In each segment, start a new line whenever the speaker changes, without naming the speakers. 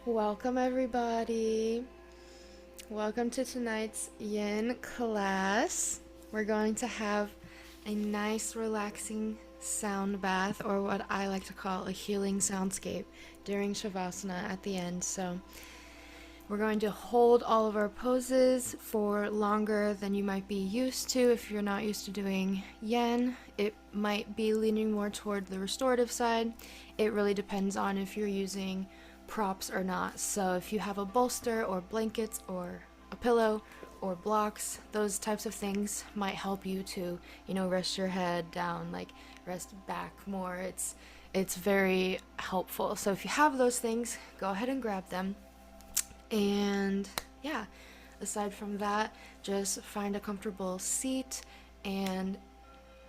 Welcome, everybody. Welcome to tonight's yin class. We're going to have a nice, relaxing sound bath, or what I like to call a healing soundscape, during Shavasana at the end. So, we're going to hold all of our poses for longer than you might be used to. If you're not used to doing yin, it might be leaning more toward the restorative side. It really depends on if you're using props or not. So if you have a bolster or blankets or a pillow or blocks, those types of things might help you to, rest your head down, like rest back more. It's very helpful. So if you have those things, go ahead and grab them. And yeah, aside from that, just find a comfortable seat and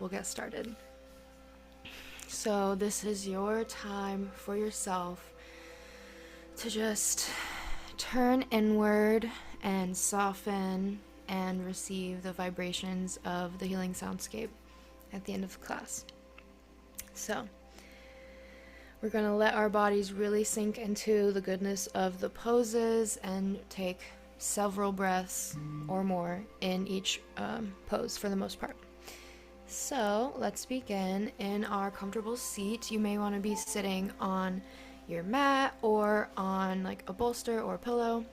we'll get started. So this is your time for yourself to just turn inward and soften and receive the vibrations of the healing soundscape at the end of the class. So we're going to let our bodies really sink into the goodness of the poses and take several breaths or more in each pose for the most part. So let's begin in our comfortable seat. You may want to be sitting on your mat or on like a bolster or pillow.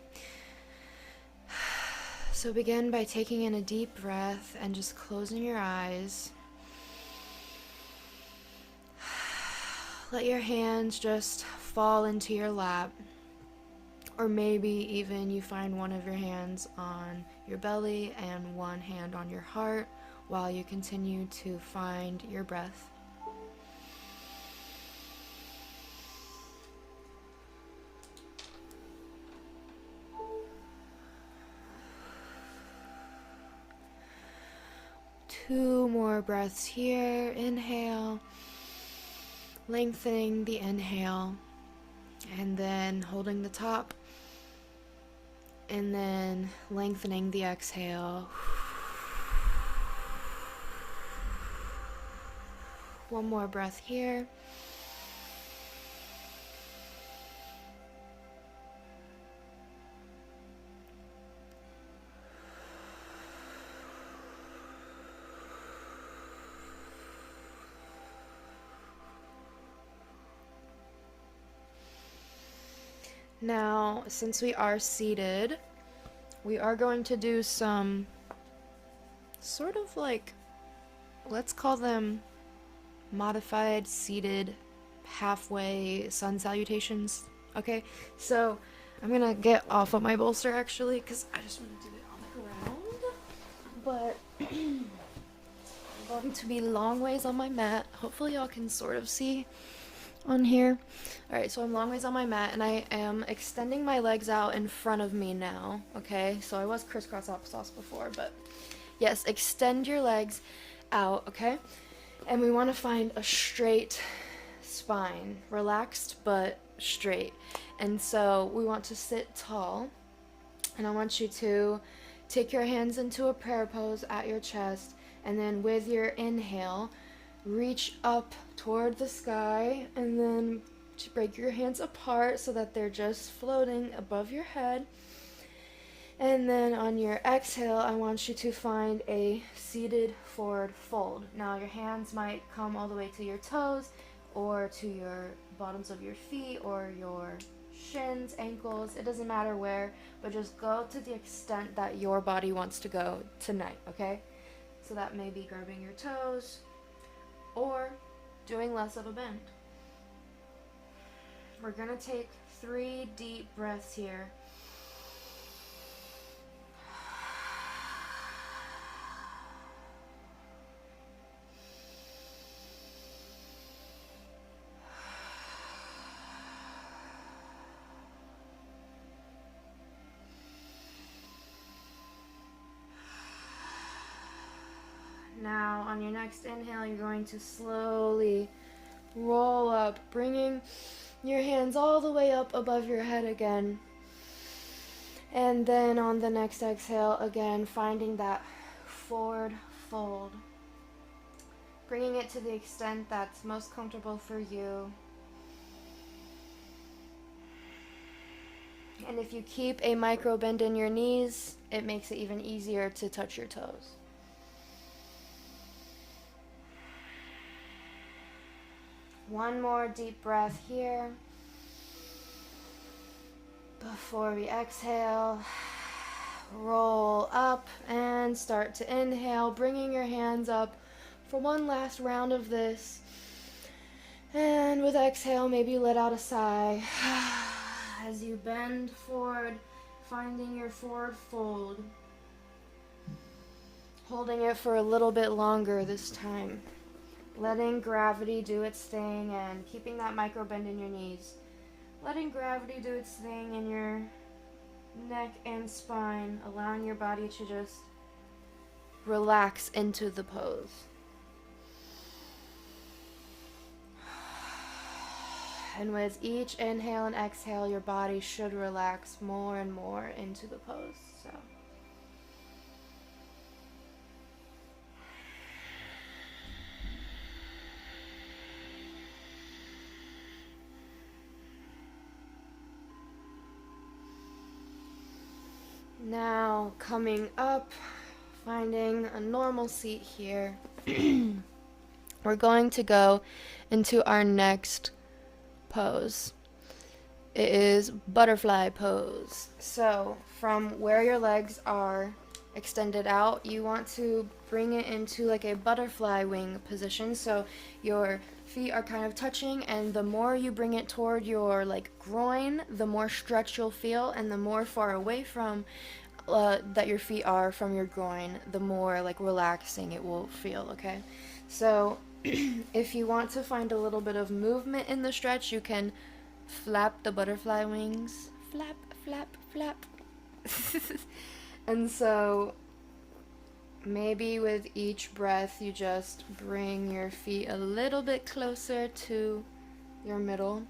So begin by taking in a deep breath and just closing your eyes. Let your hands just fall into your lap, or maybe even you find one of your hands on your belly and one hand on your heart while you continue to find your breath. Two more breaths here. Inhale, lengthening the inhale, and then holding the top, and then lengthening the exhale. One more breath here. Now, since we are seated, we are going to do some sort of like, let's call them modified seated halfway sun salutations. Okay, so I'm gonna get off of my bolster actually, because I just want to do it on the ground. But I'm going to be long ways on my mat. Hopefully y'all can sort of see on here. Alright, so I'm long ways on my mat and I am extending my legs out in front of me now. Okay, so I was crisscross applesauce before, but yes, extend your legs out, okay? And we want to find a straight spine, relaxed but straight. And so we want to sit tall, and I want you to take your hands into a prayer pose at your chest, and then with your inhale, reach up toward the sky, and then break your hands apart so that they're just floating above your head. And then on your exhale, I want you to find a seated forward fold. Now your hands might come all the way to your toes or to your bottoms of your feet or your shins, ankles. It doesn't matter where, but just go to the extent that your body wants to go tonight, okay? So that may be grabbing your toes or doing less of a bend. We're gonna take 3 deep breaths here. Now, on your next inhale, you're going to slowly roll up, bringing your hands all the way up above your head again. And then on the next exhale, again, finding that forward fold. Bringing it to the extent that's most comfortable for you. And if you keep a micro bend in your knees, it makes it even easier to touch your toes. One more deep breath here before we exhale. Roll up and start to inhale, bringing your hands up for one last round of this. And with exhale, maybe let out a sigh as you bend forward, finding your forward fold. Holding it for a little bit longer this time. Letting gravity do its thing and keeping that micro bend in your knees. Letting gravity do its thing in your neck and spine, allowing your body to just relax into the pose. And with each inhale and exhale, your body should relax more and more into the pose. So now coming up, finding a normal seat here. We're going to go into our next pose. It is butterfly pose. So from where your legs are extended out, you want to bring it into like a butterfly wing position. So your feet are kind of touching, and the more you bring it toward your like groin, the more stretch you'll feel, and the more far away from that your feet are from your groin, the more like relaxing it will feel, okay? So if you want to find a little bit of movement in the stretch, you can flap the butterfly wings. Flap, flap, flap. And so maybe with each breath, you just bring your feet a little bit closer to your middle.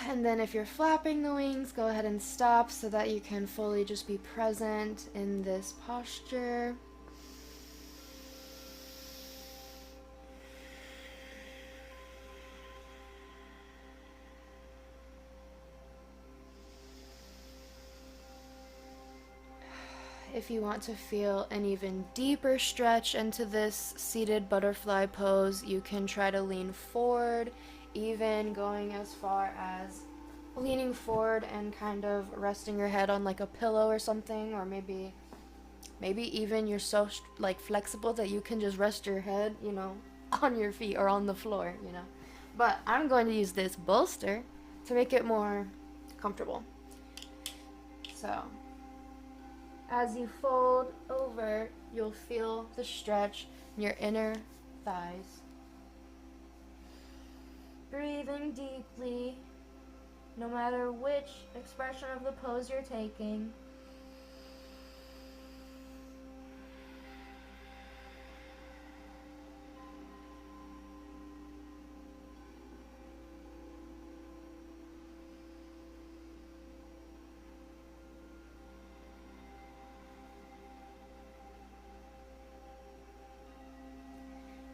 And then if you're flapping the wings, go ahead and stop so that you can fully just be present in this posture. If you want to feel an even deeper stretch into this seated butterfly pose, you can try to lean forward, even going as far as leaning forward and kind of resting your head on like a pillow or something, or maybe even you're so like flexible that you can just rest your head, on your feet or on the floor, But I'm going to use this bolster to make it more comfortable. So as you fold over, you'll feel the stretch in your inner thighs. Breathing deeply, no matter which expression of the pose you're taking.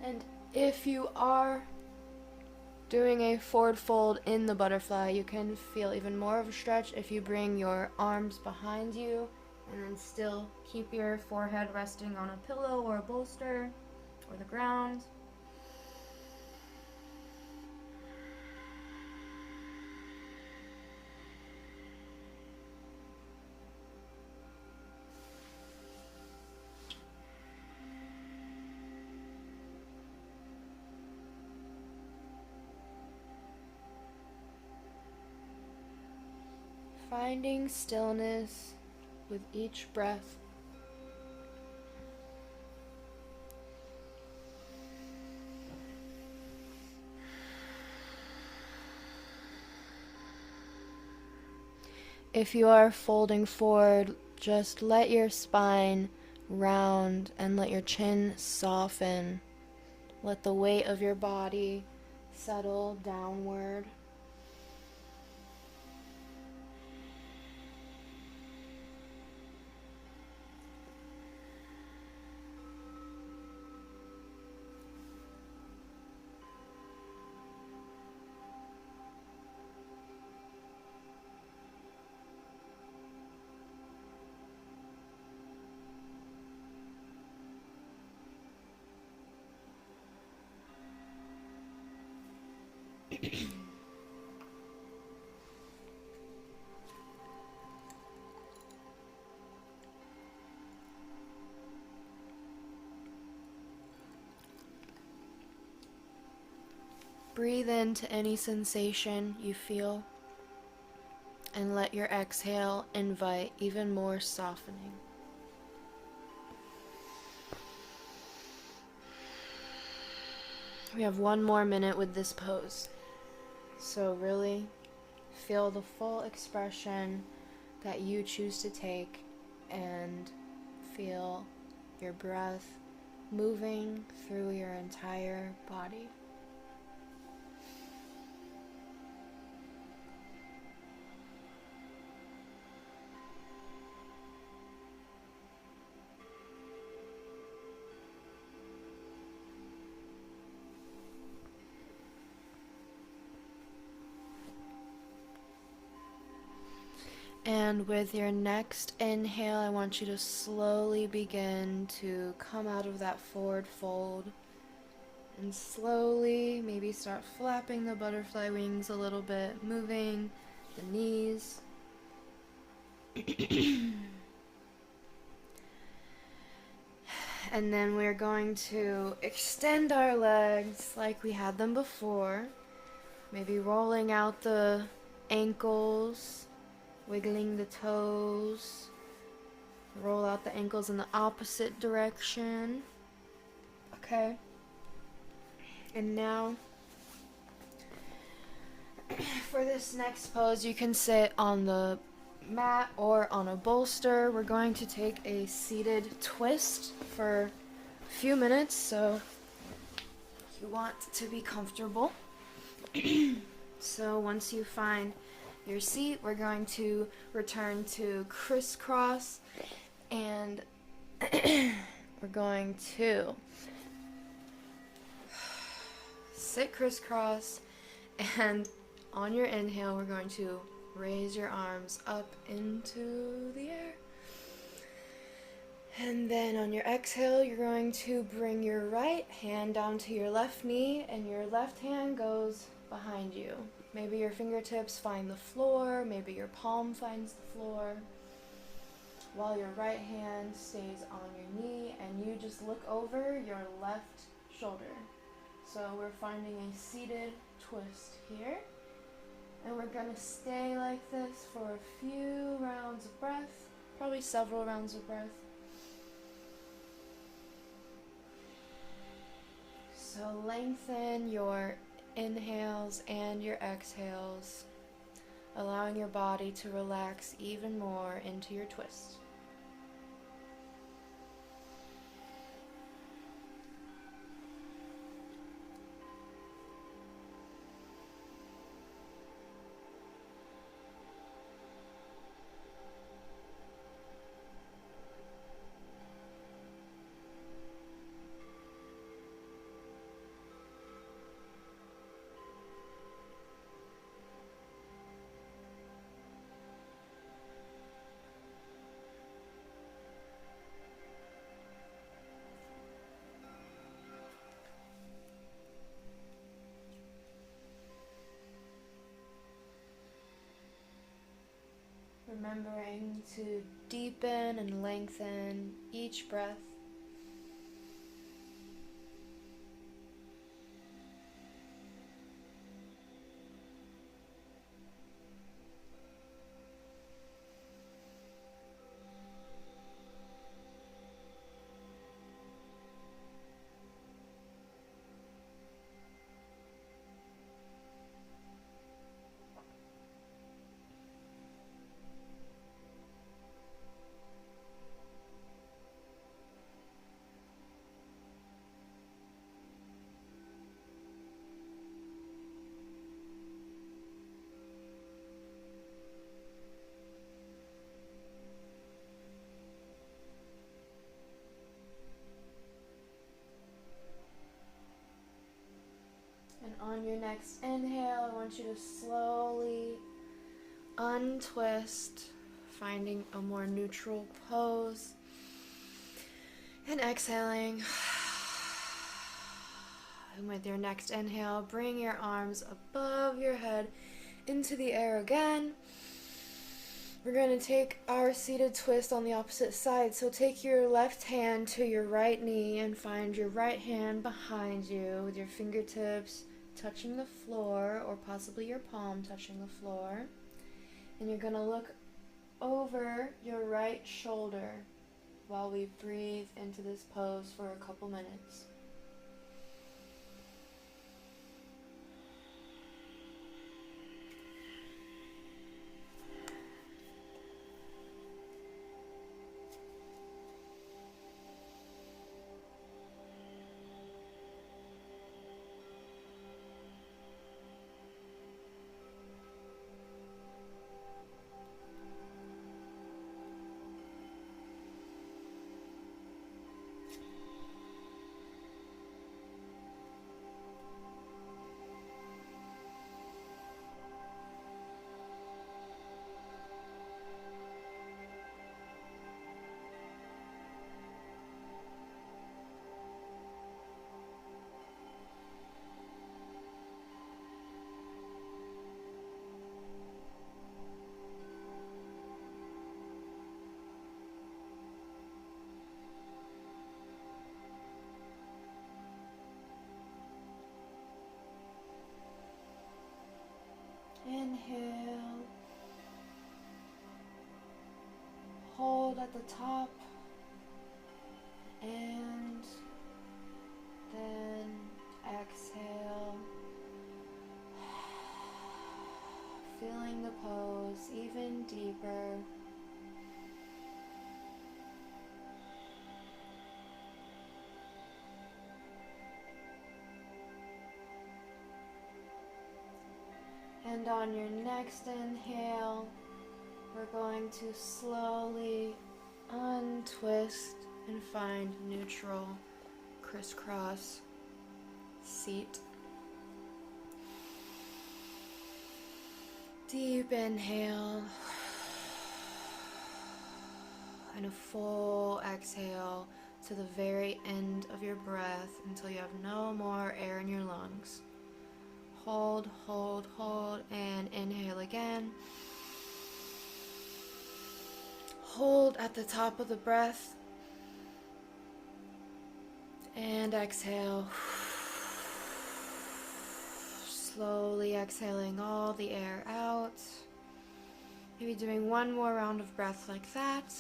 And if you are doing a forward fold in the butterfly, you can feel even more of a stretch if you bring your arms behind you and then still keep your forehead resting on a pillow or a bolster or the ground. Finding stillness with each breath. If you are folding forward, just let your spine round and let your chin soften. Let the weight of your body settle downward. Breathe into any sensation you feel, and let your exhale invite even more softening. We have 1 more minute with this pose. So really feel the full expression that you choose to take, and feel your breath moving through your entire body. And with your next inhale, I want you to slowly begin to come out of that forward fold, and slowly maybe start flapping the butterfly wings a little bit, moving the knees. And then we're going to extend our legs like we had them before, maybe rolling out the ankles, wiggling the toes. Roll out the ankles in the opposite direction. Okay. And now, for this next pose, you can sit on the mat or on a bolster. We're going to take a seated twist for a few minutes, so you want to be comfortable. So once you find your seat, we're going to return to crisscross, and we're going to sit crisscross, and on your inhale, we're going to raise your arms up into the air. And then on your exhale, you're going to bring your right hand down to your left knee, and your left hand goes behind you. Maybe your fingertips find the floor, maybe your palm finds the floor, while your right hand stays on your knee, and you just look over your left shoulder. So we're finding a seated twist here, and we're going to stay like this for a few rounds of breath, probably several rounds of breath. So lengthen your inhales and your exhales, allowing your body to relax even more into your twist. Remembering to deepen and lengthen each breath. And on your next inhale, I want you to slowly untwist, finding a more neutral pose. And exhaling, And with your next inhale, bring your arms above your head into the air again. We're going to take our seated twist on the opposite side. So take your left hand to your right knee and find your right hand behind you with your fingertips touching the floor, or possibly your palm touching the floor. And you're going to look over your right shoulder while we breathe into this pose for a couple minutes. Inhale, hold at the top, and then exhale, feeling the pose even deeper. And on your next inhale, we're going to slowly untwist and find neutral, crisscross seat. Deep inhale and a full exhale to the very end of your breath until you have no more air in your lungs. Hold, hold, hold, and inhale again. Hold at the top of the breath, and exhale. Slowly exhaling all the air out. Maybe doing one more round of breath like that.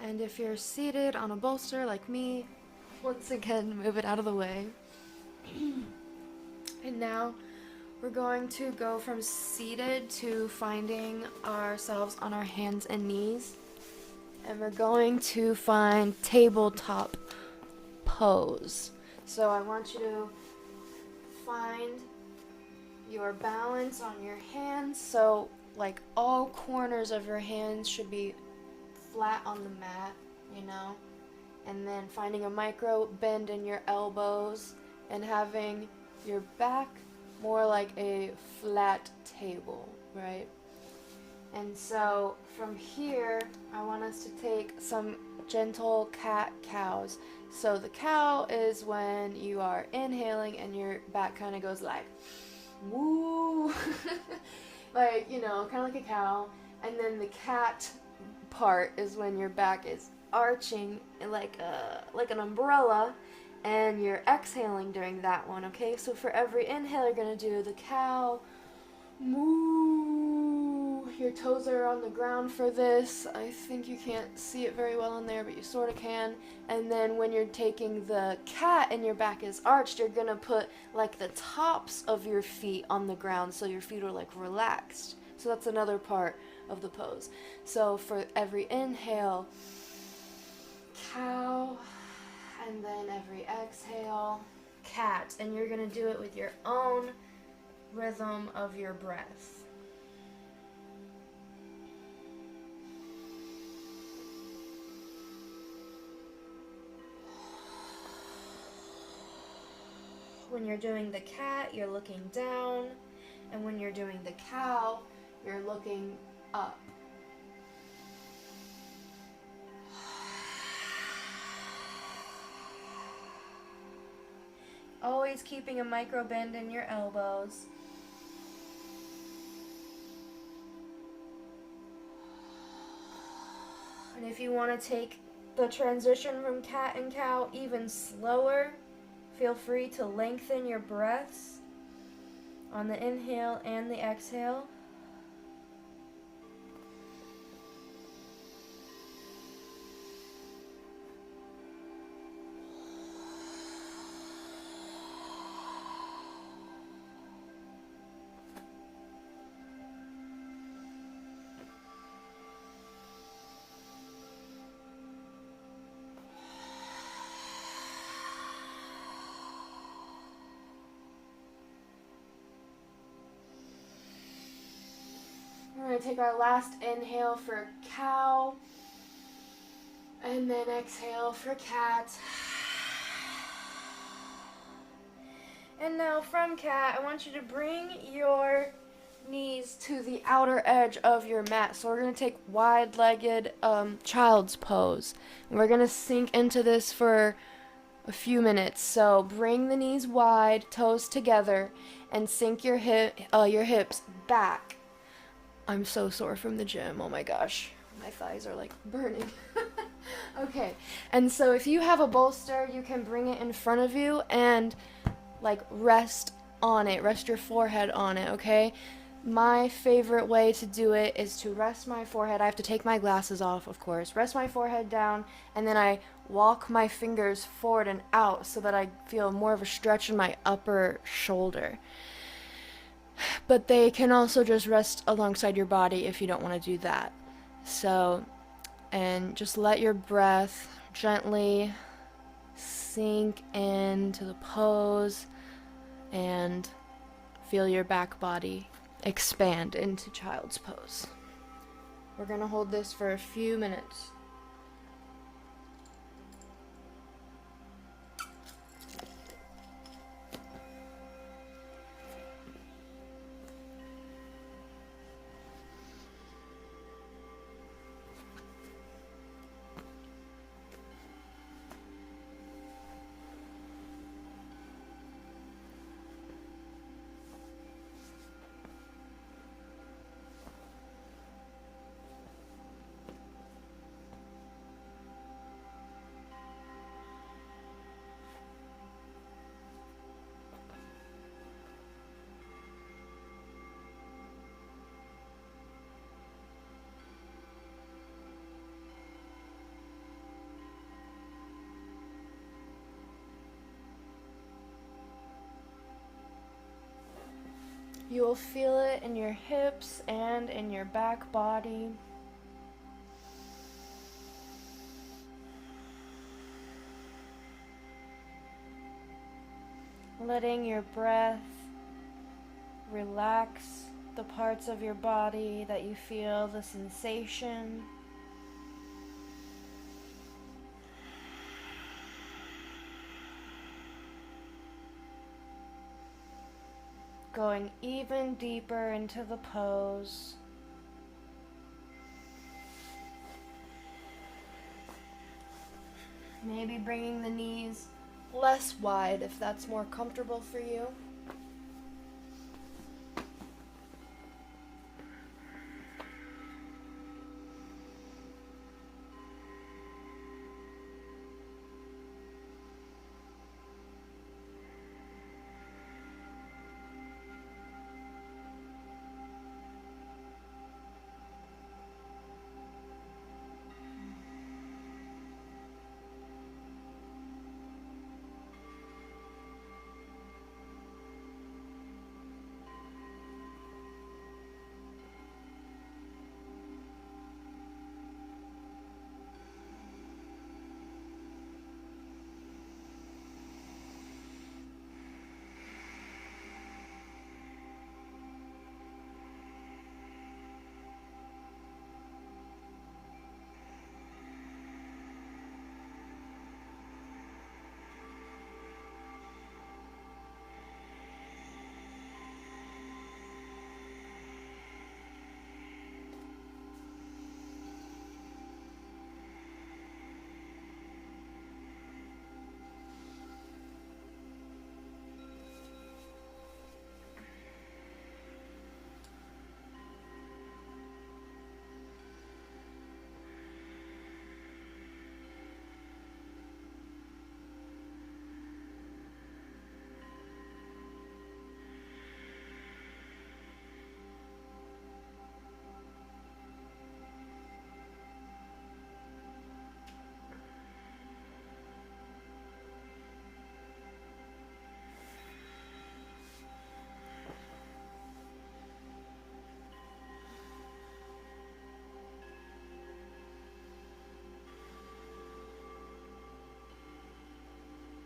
And if you're seated on a bolster like me, once again, move it out of the way. And now we're going to go from seated to finding ourselves on our hands and knees. And we're going to find tabletop pose. So I want you to find your balance on your hands. So like all corners of your hands should be flat on the mat, you know, and then finding a micro bend in your elbows and having your back more like a flat table, right? And so from here, I want us to take some gentle cat-cows. So the cow is when you are inhaling and your back kind of goes like, woo, like, you know, kind of like a cow. And then the cat part is when your back is arching like an umbrella, and you're exhaling during that one. Okay, so for every inhale you're gonna do the cow moo. Your toes are on the ground for this. I think you can't see it very well in there, but you sort of can. And then when you're taking the cat and your back is arched, you're gonna put like the tops of your feet on the ground so your feet are like relaxed. So that's another part of the pose. So for every inhale, cow, and then every exhale, cat. And you're gonna do it with your own rhythm of your breath. When you're doing the cat, you're looking down, and when you're doing the cow, you're looking up. Always keeping a micro bend in your elbows. And if you want to take the transition from cat and cow even slower, feel free to lengthen your breaths on the inhale and the exhale. We're going to take our last inhale for cow, and then exhale for cat. And now from cat, I want you to bring your knees to the outer edge of your mat. So we're going to take wide-legged child's pose. And we're going to sink into this for a few minutes. So bring the knees wide, toes together, and sink your hips back. I'm so sore from the gym. Oh my gosh. My thighs are like burning. Okay. And so if you have a bolster, you can bring it in front of you and like rest on it. Rest your forehead on it, okay? My favorite way to do it is to rest my forehead. I have to take my glasses off, of course. Rest my forehead down, and then I walk my fingers forward and out so that I feel more of a stretch in my upper shoulder. But they can also just rest alongside your body if you don't want to do that. So, and just let your breath gently sink into the pose and feel your back body expand into child's pose. We're going to hold this for a few minutes. You will feel it in your hips and in your back body. Letting your breath relax the parts of your body that you feel the sensation. Going even deeper into the pose. Maybe bringing the knees less wide if that's more comfortable for you.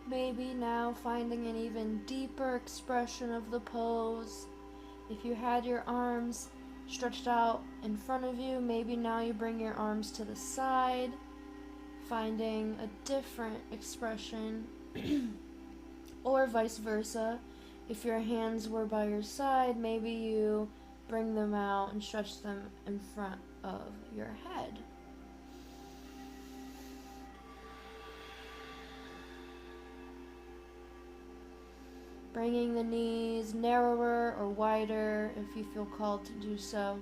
Maybe now finding an even deeper expression of the pose. If you had your arms stretched out in front of you, maybe now you bring your arms to the side, finding a different expression, or vice versa. If your hands were by your side, maybe you bring them out and stretch them in front of your head. Bringing the knees narrower or wider if you feel called to do so,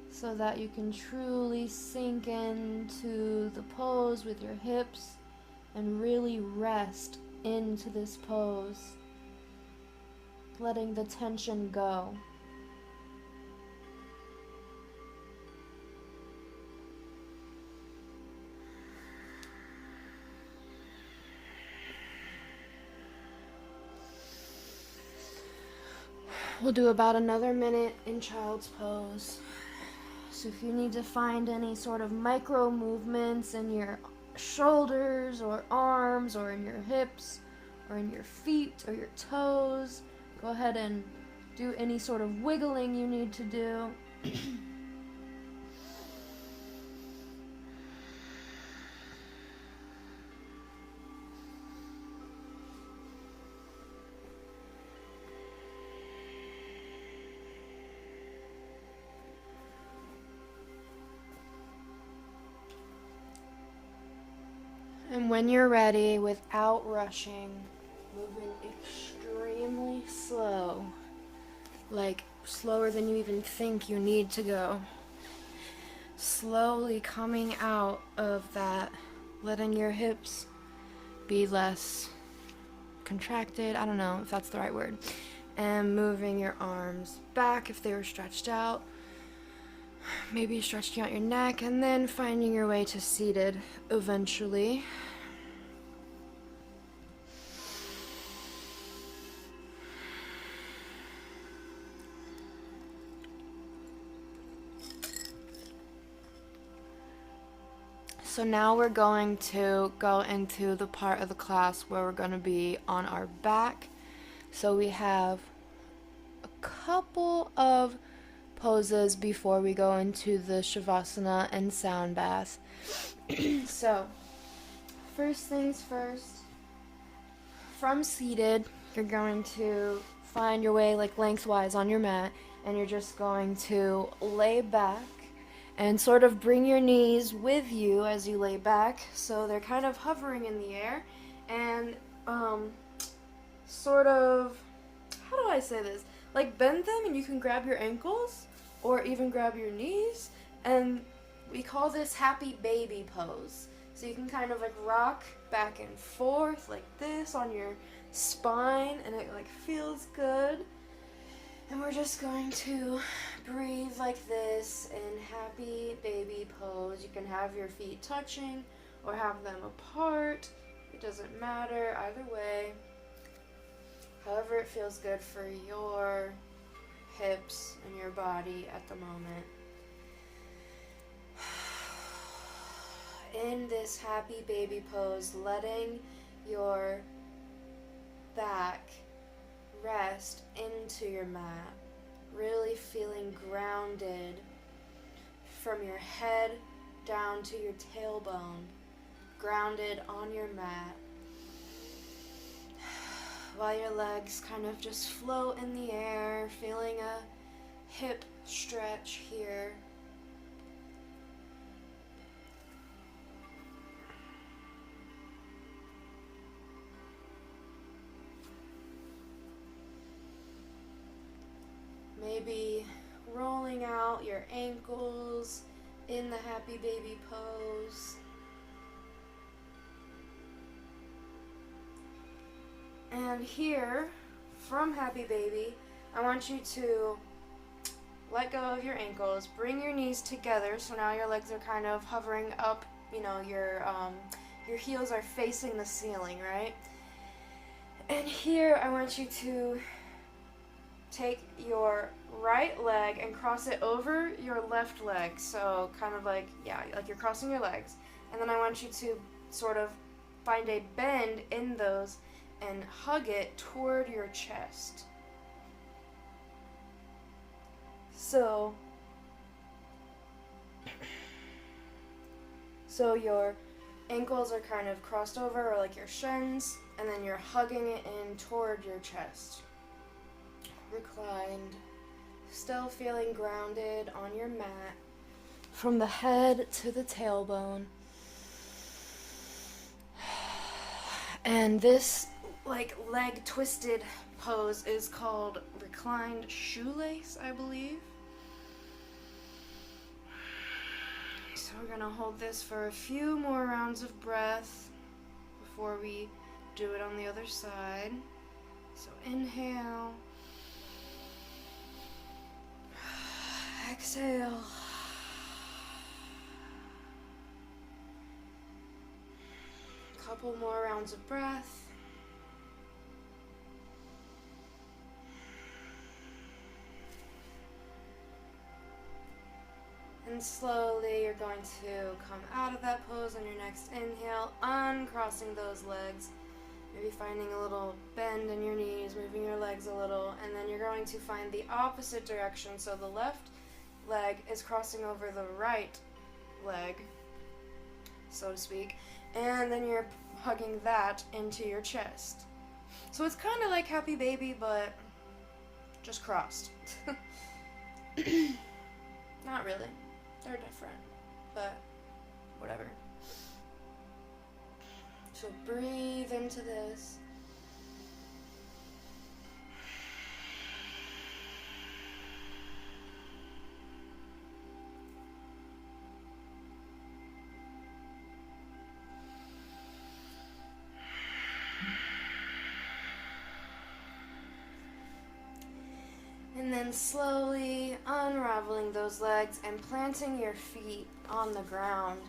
so that you can truly sink into the pose with your hips and really rest into this pose, letting the tension go. We'll do about another minute in child's pose. So if you need to find any sort of micro movements in your shoulders or arms or in your hips or in your feet or your toes, go ahead and do any sort of wiggling you need to do. And when you're ready, without rushing, moving extremely slow, like slower than you even think you need to go, slowly coming out of that, letting your hips be less contracted, I don't know if that's the right word, and moving your arms back if they were stretched out, maybe stretching out your neck, and then finding your way to seated eventually. So now we're going to go into the part of the class where we're going to be on our back. So we have a couple of poses before we go into the Shavasana and sound bath. So, first things first, from seated, you're going to find your way like lengthwise on your mat, and you're just going to lay back and sort of bring your knees with you as you lay back, so they're kind of hovering in the air, and sort of, how do I say this? Like bend them, and you can grab your ankles or even grab your knees, and we call this happy baby pose. So you can kind of like rock back and forth like this on your spine, and it like feels good. And we're just going to breathe like this in happy baby pose. You can have your feet touching or have them apart. It doesn't matter either way. However it feels good for your hips and your body at the moment. In this happy baby pose, letting your back rest into your mat, really feeling grounded from your head down to your tailbone, grounded on your mat, while your legs kind of just float in the air, feeling a hip stretch here. Maybe rolling out your ankles in the happy baby pose. And here, from happy baby, I want you to let go of your ankles, bring your knees together, so now your legs are kind of hovering up, you know, your heels are facing the ceiling, right? And here I want you to take your right leg and cross it over your left leg. So kind of like, yeah, like you're crossing your legs. And then I want you to sort of find a bend in those and hug it toward your chest. So your ankles are kind of crossed over, or like your shins, and then you're hugging it in toward your chest. Reclined, still feeling grounded on your mat from the head to the tailbone. And this like leg twisted pose is called reclined shoelace, I believe. So we're gonna hold this for a few more rounds of breath before we do it on the other side. So inhale, exhale, a couple more rounds of breath. And slowly you're going to come out of that pose on your next inhale, uncrossing those legs, maybe finding a little bend in your knees, moving your legs a little, and then you're going to find the opposite direction. So the left leg is crossing over the right leg, so to speak, and then you're hugging that into your chest. So it's kind of like Happy Baby, but just crossed. Not really. They're different, but whatever. So breathe into this. And then slowly unraveling those legs and planting your feet on the ground.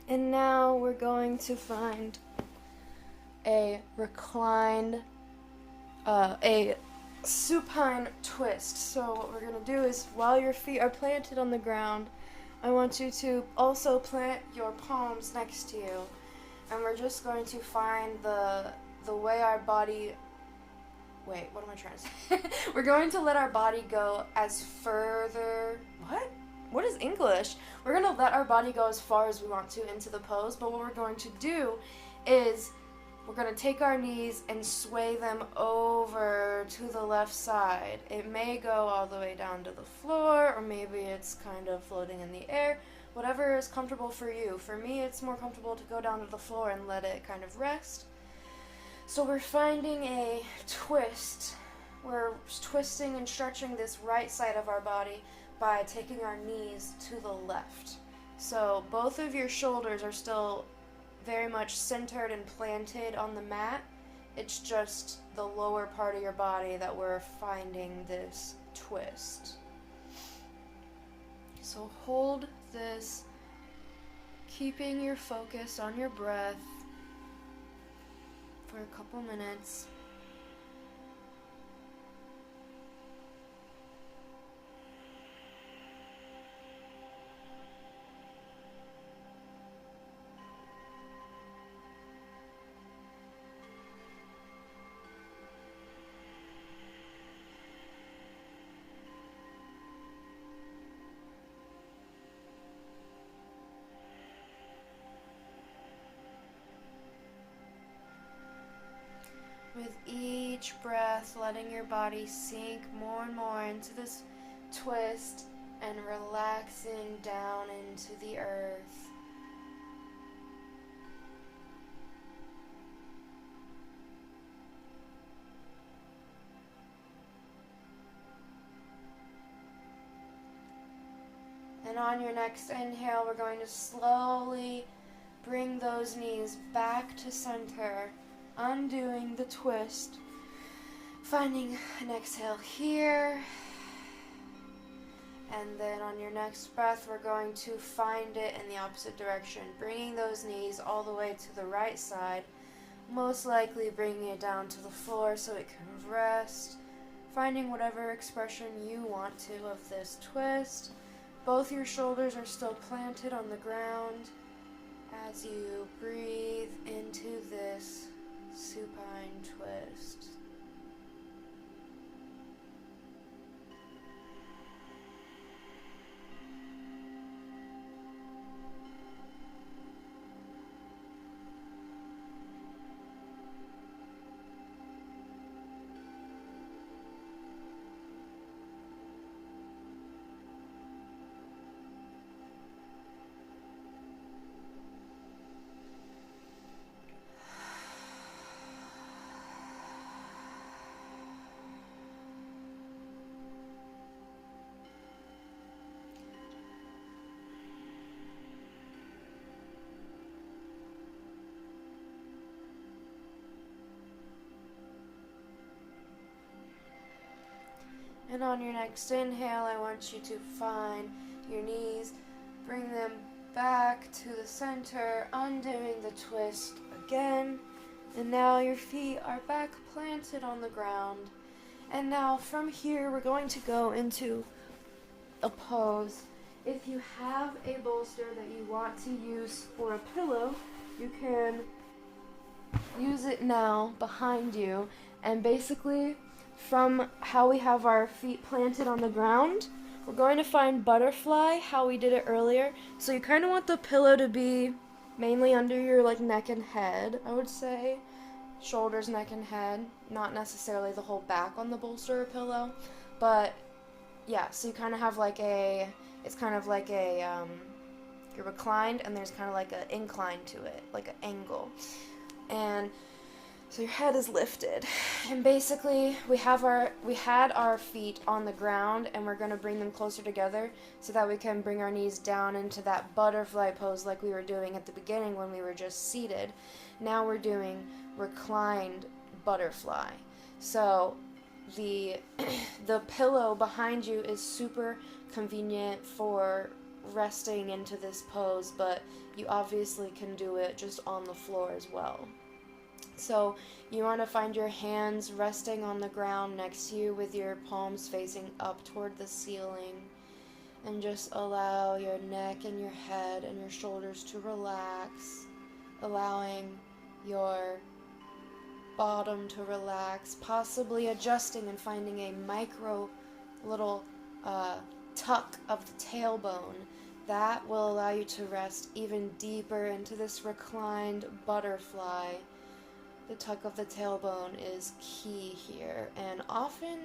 And now we're going to find a reclined, a supine twist. So what we're going to do is, while your feet are planted on the ground, I want you to also plant your palms next to you. And we're just going to find the way our body... Wait, what am I trying to say? We're going to let our body go as further... What? What is English? We're going to let our body go as far as we want to into the pose, but what we're going to do is we're going to take our knees and sway them over to the left side. It may go all the way down to the floor, or maybe it's kind of floating in the air. Whatever is comfortable for you. For me, it's more comfortable to go down to the floor and let it kind of rest. So we're finding a twist. We're twisting and stretching this right side of our body by taking our knees to the left. So both of your shoulders are still very much centered and planted on the mat. It's just the lower part of your body that we're finding this twist. So hold this, keeping your focus on your breath for a couple minutes. With each breath, letting your body sink more and more into this twist and relaxing down into the earth. And on your next inhale, we're going to slowly bring those knees back to center, undoing the twist, finding an exhale here, and then on your next breath we're going to find it in the opposite direction, bringing those knees all the way to the right side, most likely bringing it down to the floor so it can rest, finding whatever expression you want to of this twist. Both your shoulders are still planted on the ground as you breathe into this supine twist. And on your next inhale, I want you to find your knees, bring them back to the center, undoing the twist again. And now your feet are back planted on the ground. And now from here, we're going to go into a pose. If you have a bolster that you want to use for a pillow, you can use it now behind you. And basically, from how we have our feet planted on the ground, we're going to find butterfly, how we did it earlier. So you kind of want the pillow to be mainly under your neck and head, I would say. Shoulders, neck, and head. Not necessarily the whole back on the bolster or pillow. But yeah, so you kind of have it's kind of like you're reclined and there's kind of like an incline to it, like an angle. And so your head is lifted, and basically we had our feet on the ground, and we're going to bring them closer together so that we can bring our knees down into that butterfly pose like we were doing at the beginning when we were just seated. Now we're doing reclined butterfly. So the pillow behind you is super convenient for resting into this pose, but you obviously can do it just on the floor as well. So you want to find your hands resting on the ground next to you with your palms facing up toward the ceiling, and just allow your neck and your head and your shoulders to relax, allowing your bottom to relax, possibly adjusting and finding a micro little tuck of the tailbone. That will allow you to rest even deeper into this reclined butterfly. The tuck of the tailbone is key here, and often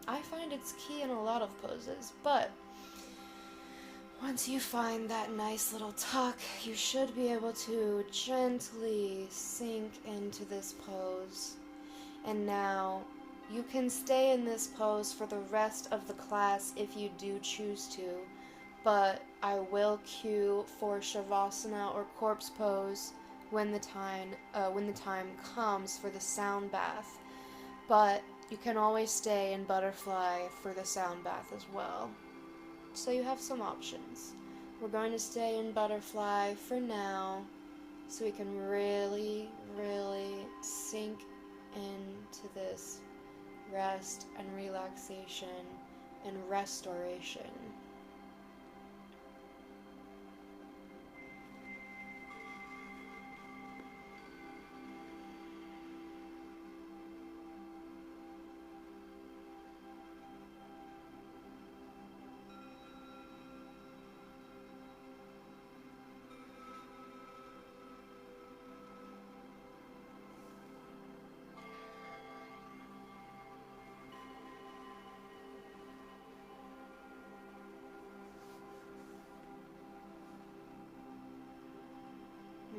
I find it's key in a lot of poses, but once you find that nice little tuck, you should be able to gently sink into this pose. And now you can stay in this pose for the rest of the class if you do choose to, but I will cue for Shavasana or corpse pose when the time comes for the sound bath. But you can always stay in butterfly for the sound bath as well. So you have some options. We're going to stay in butterfly for now so we can really, really sink into this rest and relaxation and restoration.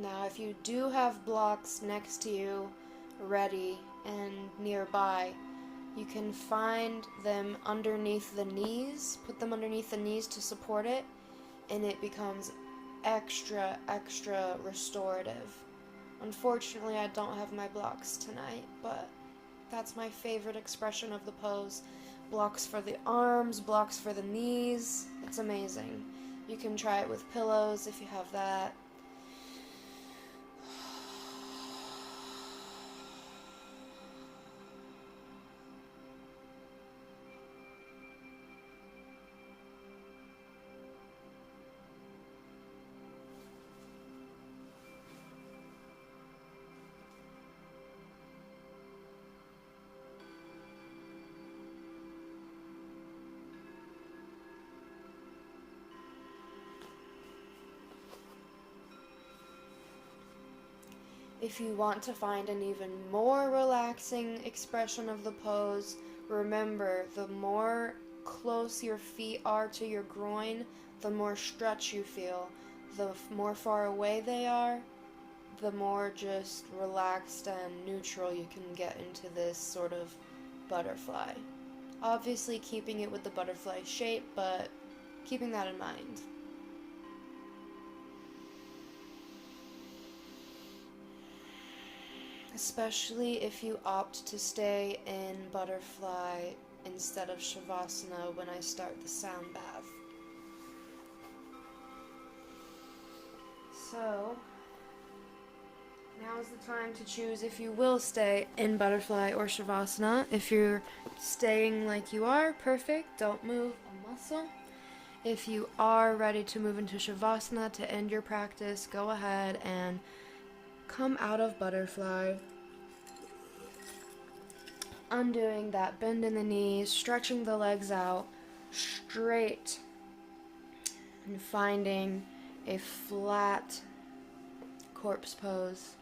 Now, if you do have blocks next to you, ready and nearby, you can find them underneath the knees, put them underneath the knees to support it, and it becomes extra, extra restorative. Unfortunately, I don't have my blocks tonight, but that's my favorite expression of the pose. Blocks for the arms, blocks for the knees. It's amazing. You can try it with pillows if you have that. If you want to find an even more relaxing expression of the pose, remember, the more close your feet are to your groin, the more stretch you feel. The more far away they are, the more just relaxed and neutral you can get into this sort of butterfly. Obviously keeping it with the butterfly shape, but keeping that in mind. Especially if you opt to stay in butterfly instead of shavasana when I start the sound bath. So, now is the time to choose if you will stay in butterfly or shavasana. If you're staying like you are, perfect, don't move a muscle. If you are ready to move into shavasana to end your practice, go ahead and come out of butterfly, undoing that bend in the knees, stretching the legs out straight, and finding a flat corpse pose.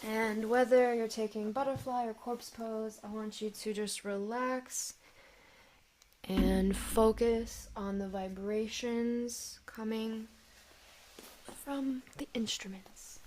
And whether you're taking butterfly or corpse pose, I want you to just relax and focus on the vibrations coming from the instruments.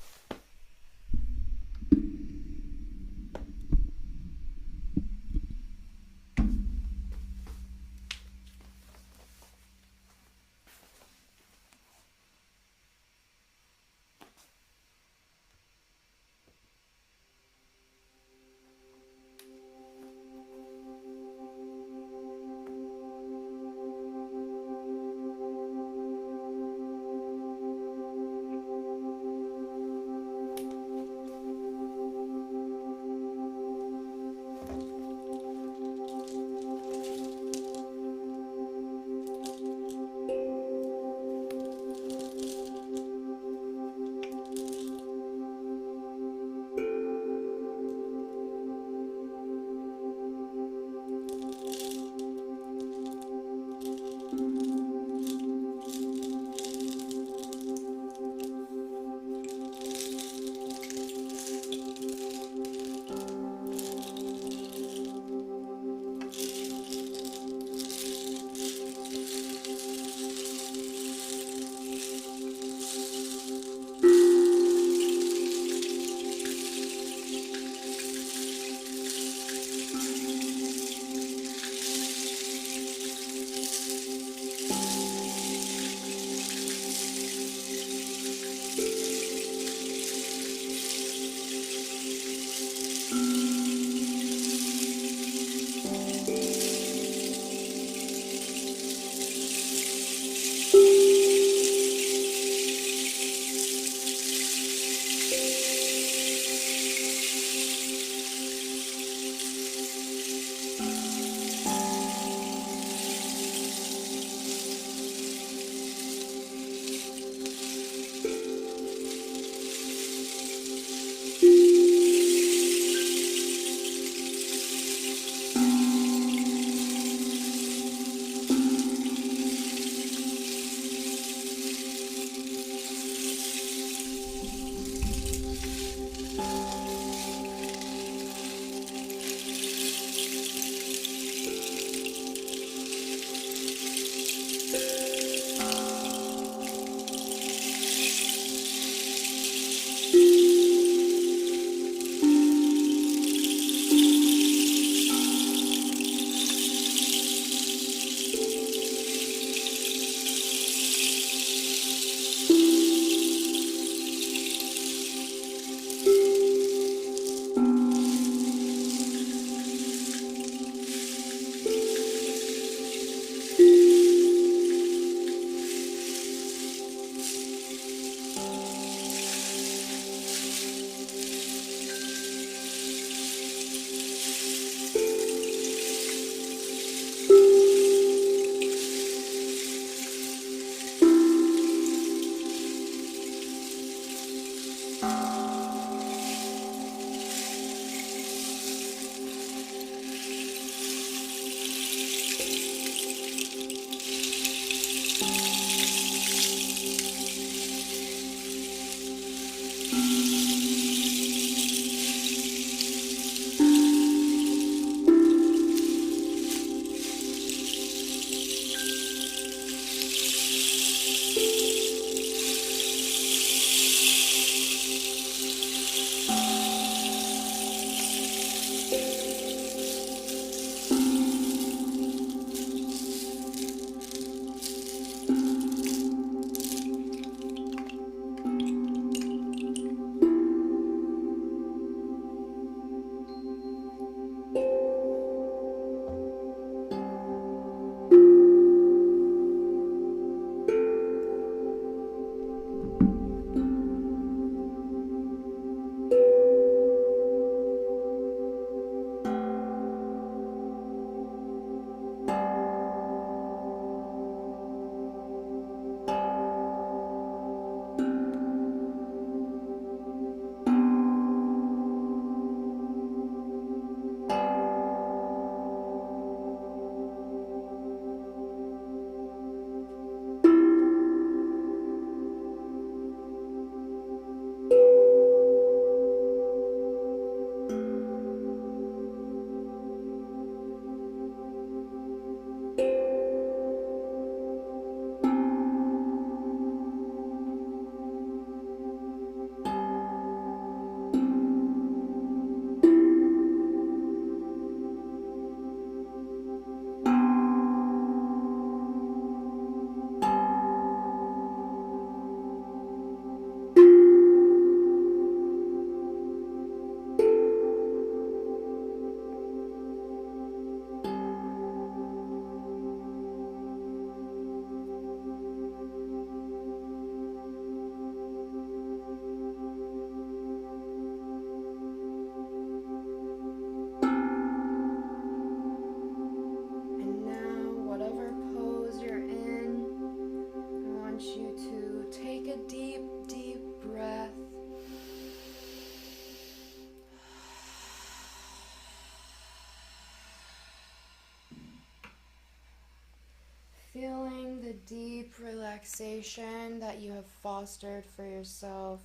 Feeling the deep relaxation that you have fostered for yourself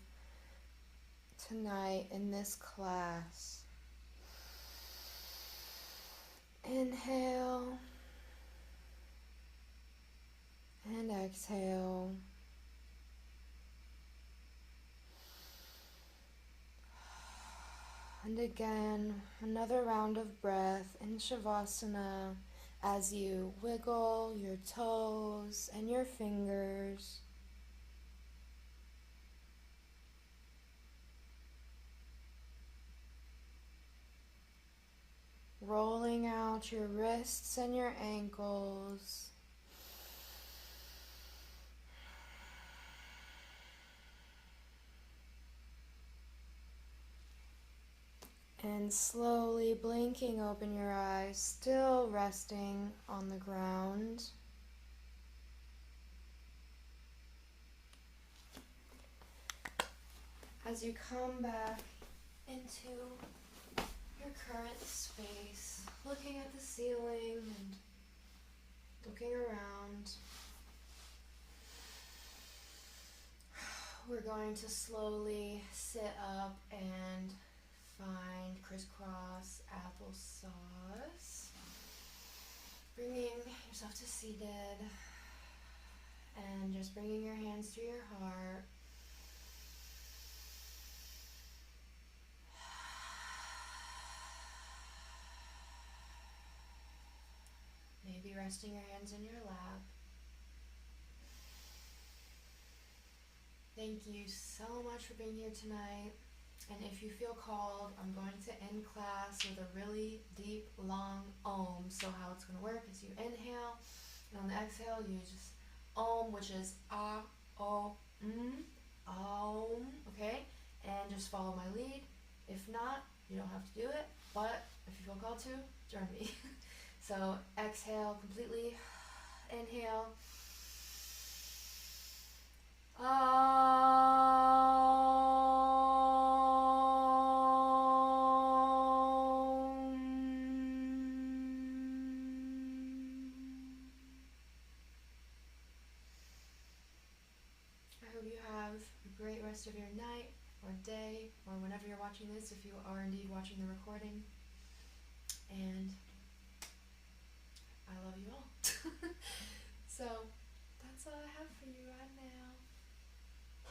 tonight in this class. Inhale and exhale. And again, another round of breath in Shavasana as you wiggle your toes and your fingers. Rolling out your wrists and your ankles. And slowly blinking open your eyes, still resting on the ground. As you come back into your current space, looking at the ceiling and looking around, we're going to slowly sit up and find crisscross applesauce. Bringing yourself to seated and just bringing your hands to your heart. Maybe resting your hands in your lap. Thank you so much for being here tonight. And if you feel called, I'm going to end class with a really deep, long Om. So how it's going to work is you inhale, and on the exhale, you just Om, which is Ah, O, Om, okay? And just follow my lead. If not, you don't have to do it, but if you feel called to, join me. So exhale completely, inhale. I hope you have a great rest of your night or day or whenever you're watching this, if you are indeed watching the recording. And I love you all. So that's all I have for you right now.